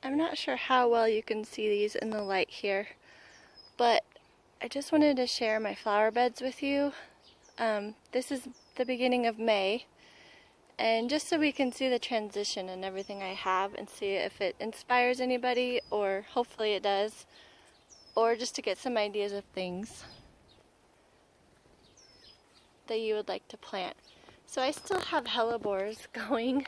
I'm not sure how well you can see these in the light here, but I just wanted to share my flower beds with you. This is the beginning of May, and just so we can see the transition and everything I have and see if it inspires anybody, or hopefully it does, or just to get some ideas of things that you would like to plant. So I still have hellebores going.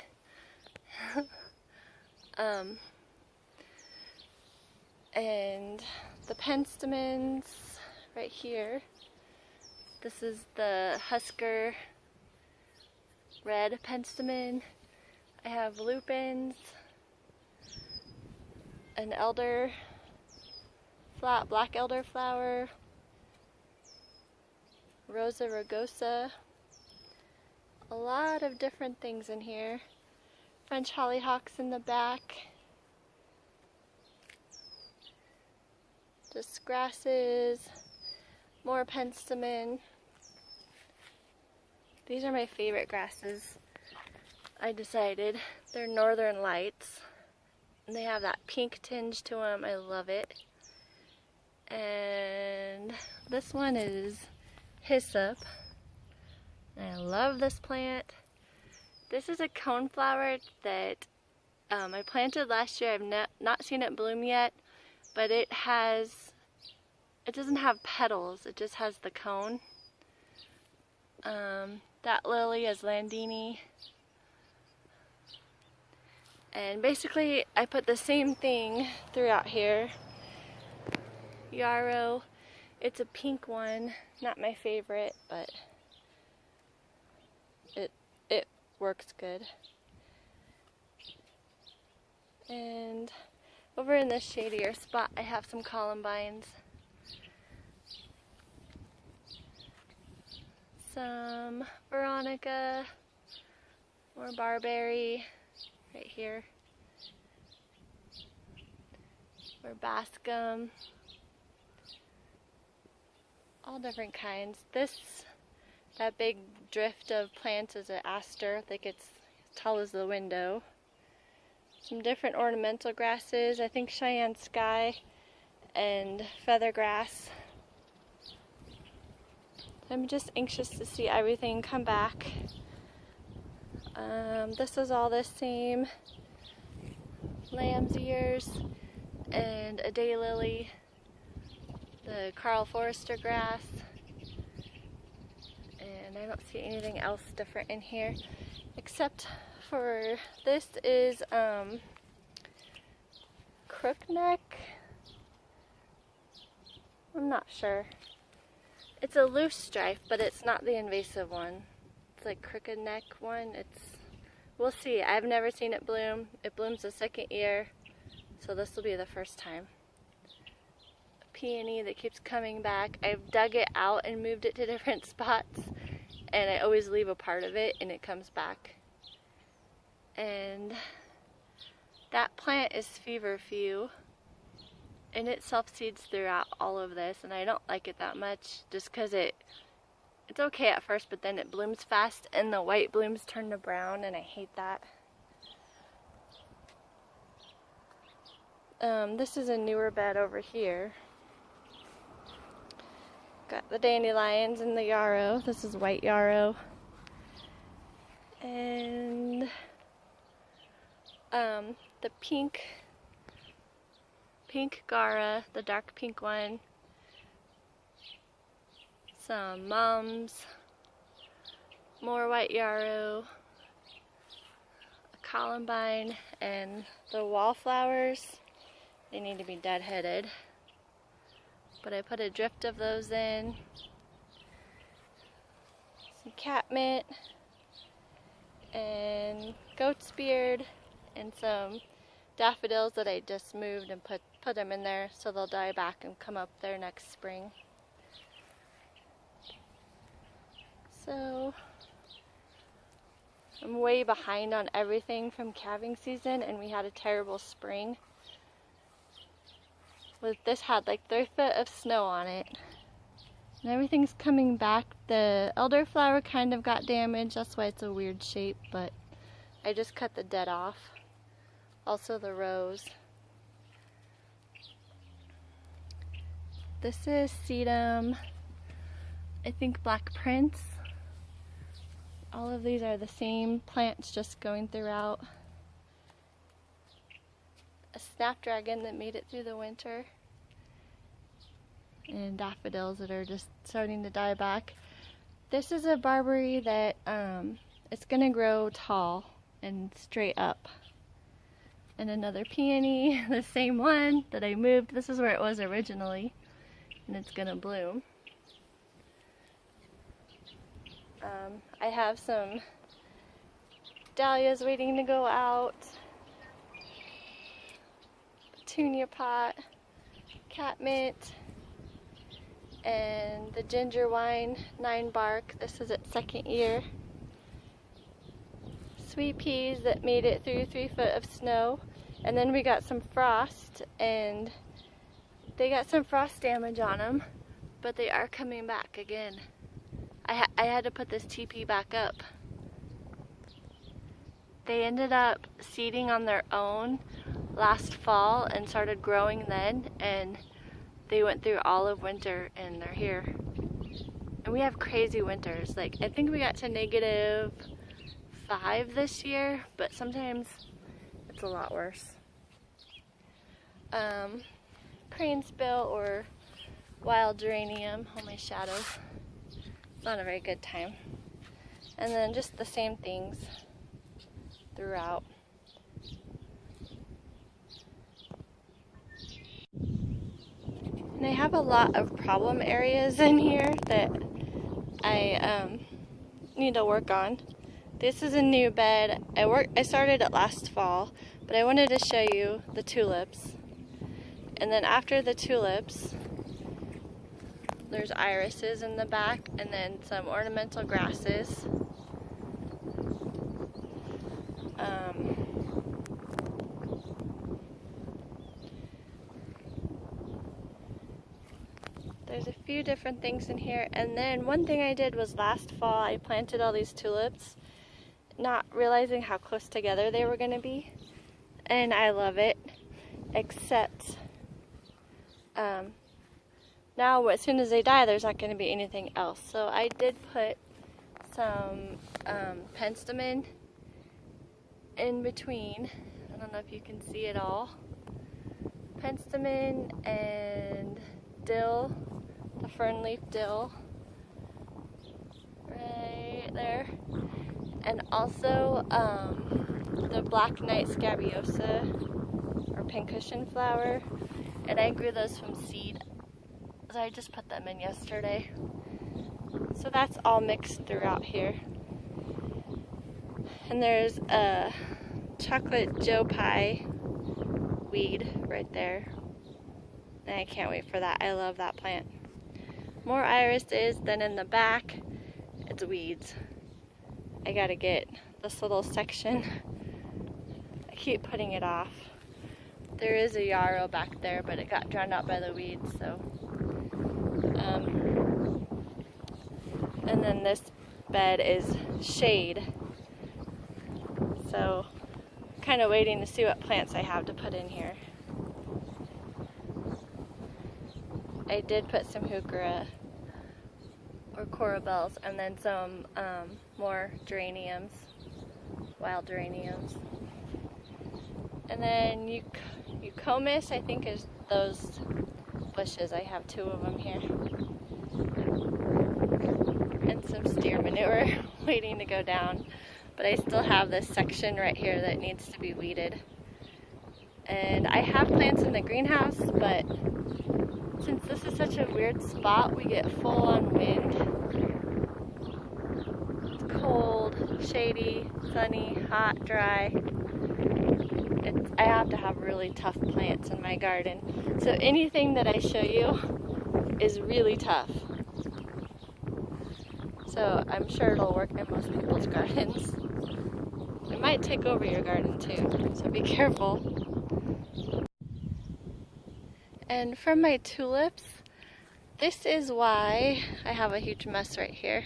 And the penstemons right here. This is the Husker red penstemon. I have lupins, an elder, black elderflower, Rosa rugosa, a lot of different things in here. French hollyhocks in the back. Just grasses, more penstemon. These are my favorite grasses, I decided. They're Northern Lights, and they have that pink tinge to them. I love it. And this one is hyssop. I love this plant. This is a coneflower that I planted last year. I've not seen it bloom yet, but it doesn't have petals, it just has the cone. That lily is Landini. And basically I put the same thing throughout here. Yarrow, it's a pink one, not my favorite, but it works good. And over in this shadier spot I have some columbines. Some Veronica, more barberry right here, or bascom, all different kinds. That big drift of plants is an aster. I think it's as tall as the window. Some different ornamental grasses, I think Cheyenne Sky and feathergrass. I'm just anxious to see everything come back. This is all the same. Lamb's ears and a daylily, the Carl Forrester grass, and I don't see anything else different in here except for this is crookneck. I'm not sure. It's a loose stripe, but it's not the invasive one. It's like crooked neck one. We'll see. I've never seen it bloom. It blooms the second year, so this will be the first time. A peony that keeps coming back. I've dug it out and moved it to different spots, and I always leave a part of it and it comes back. And that plant is feverfew, and it self-seeds throughout all of this, and I don't like it that much just because it's okay at first, but then it blooms fast and the white blooms turn to brown, and I hate that. This is a newer bed over here. Got the dandelions and the yarrow. This is white yarrow. And the pink Gara, the dark pink one, some mums, more white yarrow, a columbine, and the wallflowers, they need to be deadheaded, but I put a drift of those in, some catmint, and goat's beard, and some daffodils that I just moved and put them in there so they'll die back and come up there next spring. So I'm way behind on everything from calving season, and we had a terrible spring. This had like 3 foot of snow on it. And everything's coming back. The elderflower kind of got damaged, that's why it's a weird shape, but I just cut the dead off. Also the rose. This is sedum, I think Black Prince. All of these are the same plants just going throughout. A snapdragon that made it through the winter. And daffodils that are just starting to die back. This is a barberry that it's gonna grow tall and straight up. And another peony, the same one that I moved. This is where it was originally, and it's gonna bloom. I have some dahlias waiting to go out, petunia pot, catmint, and the ginger wine 9 bark. This is its 2nd year. Sweet peas that made it through 3 foot of snow, and then we got some frost, and they got some frost damage on them, but they are coming back again. I had to put this teepee back up. They ended up seeding on their own last fall and started growing then, and they went through all of winter and they're here. And we have crazy winters. Like, I think we got to -5 this year, but sometimes it's a lot worse. Cranesbill or wild geranium on my shadow. It's not a very good time. And then just the same things throughout. And I have a lot of problem areas in here that I need to work on. This is a new bed. I started it last fall, but I wanted to show you the tulips. And then after the tulips, there's irises in the back, and then some ornamental grasses. There's a few different things in here, and then one thing I did was last fall I planted all these tulips, not realizing how close together they were going to be, and I love it, except now as soon as they die there's not going to be anything else. So I did put some penstemon in between. I don't know if you can see it all. Penstemon and dill, the fern leaf dill, right there. And also the black night scabiosa or pincushion flower. And I grew those from seed. So I just put them in yesterday. So that's all mixed throughout here. And there's a chocolate joe pie weed right there. And I can't wait for that. I love that plant. More irises, then in the back, it's weeds. I gotta get this little section. I keep putting it off. There is a yarrow back there, but it got drowned out by the weeds, so. And then this bed is shade. So, kind of waiting to see what plants I have to put in here. I did put some heuchera or corabels, and then some more geraniums, wild geraniums. And then eucomis, I think, is those bushes. I have 2 of them here. And some steer manure waiting to go down. But I still have this section right here that needs to be weeded. And I have plants in the greenhouse, but since this is such a weird spot, we get full-on wind. It's cold, shady, sunny, hot, dry. I have to have really tough plants in my garden. So anything that I show you is really tough. So I'm sure it'll work in most people's gardens. It might take over your garden too, so be careful. And from my tulips, this is why I have a huge mess right here.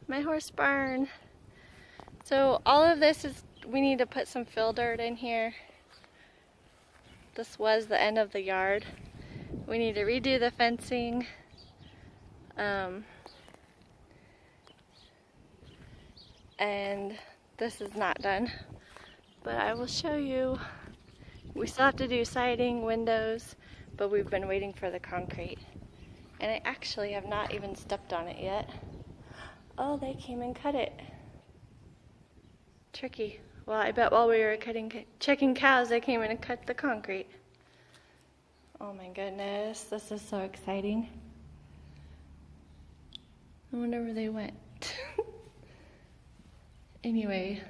My horse barn. So all of this is, we need to put some fill dirt in here. This was the end of the yard. We need to redo the fencing. And this is not done, but I will show you. We still have to do siding, windows, but we've been waiting for the concrete. And I actually have not even stepped on it yet. Oh, they came and cut it. Tricky. Well, I bet while we were checking cows, they came in and cut the concrete. Oh my goodness, this is so exciting. I wonder where they went. Anyway,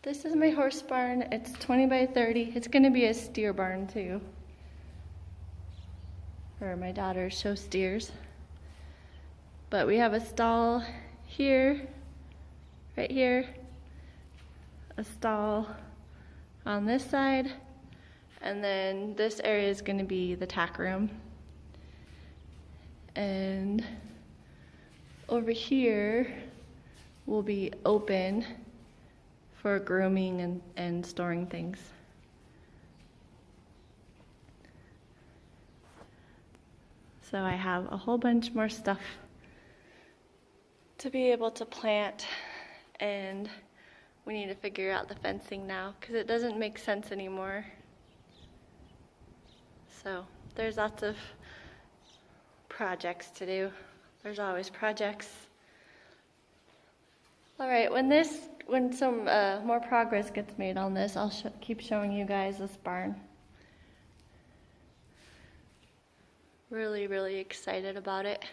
this is my horse barn. It's 20 by 30. It's gonna be a steer barn too, for my daughter's show steers. But we have a stall here, right here, a stall on this side, and then this area is gonna be the tack room. And over here will be open for grooming and storing things. So I have a whole bunch more stuff to be able to plant, and we need to figure out the fencing now because it doesn't make sense anymore. So there's lots of projects to do. There's always projects. All right, when some more progress gets made on this, I'll keep showing you guys this barn. Really, really excited about it.